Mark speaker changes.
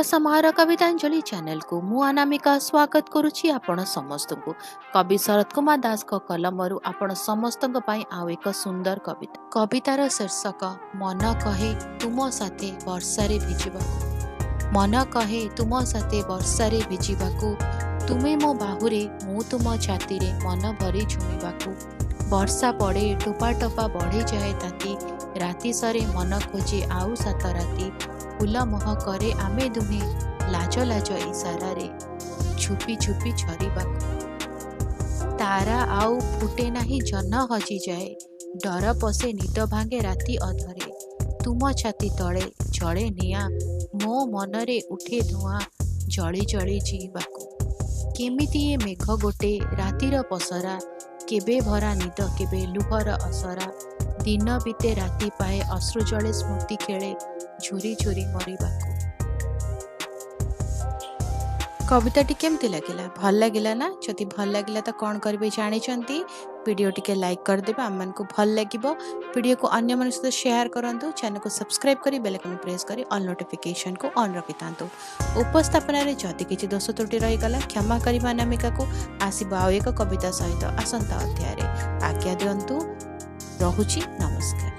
Speaker 1: समाहार कवितांजलि channel को मु अनामिका स्वागत करुछि आपण समस्त को। कवि शरत कुमार दास को कलमरु आपण समस्त आउ एक सुंदर कविता। कवितार शीर्षक मन कहे तुम साथे वर्षारे भिजिबाकू। मन कहे तुम साथे वर्षारे भिजिबाकू, तुमे मो बाहुरे मु तुम छाती रे मन भरी झुमिबाकू। वर्षा पड़े टोपा टोपा बढ़ी जाए ताती, राति सरे मन खोजे आउ सात राति। फूल मोह करे आमे दुहे लाज लाज इशारा रे छुपी छुपी झरिबाकू। तारा आउ फुटे नाही जन हजि जाए, डर पसे निद भांगे राति अधरे। तुम छाती तले जड़े निया, मो मनरे उठे धुआं जली जली जीवाकू। केमिति ए मेघ गोटे रातिर पसरा, केबे भरा निद केबे लुहर असरा। दिन बीते राति पाए अश्रु जले स्मृति खेले झुरी झुरी मरिबाकू। कविताटी केमती लगिला? भल लगिला ना? जदि भल लगिला तो कौन करेंगे जानी, वीडियो टिके लाइक करदेबे, आम मानकु भल लगिबो। वीडियो को अन्य मन सहित शेयर करंतु, चैनल को सब्सक्राइब करी बेल आइकन प्रेस करी ऑल नोटिफिकेशन को ऑन रखितांतु। उपस्थापन रे जदि किछि दोष त्रुटि रही गला क्षमा करी अनामिका को। आसीबो आउ एक कविता सहित आसंता अध्याय रे। आज्ञा दियंतु, रहुछि, नमस्कार।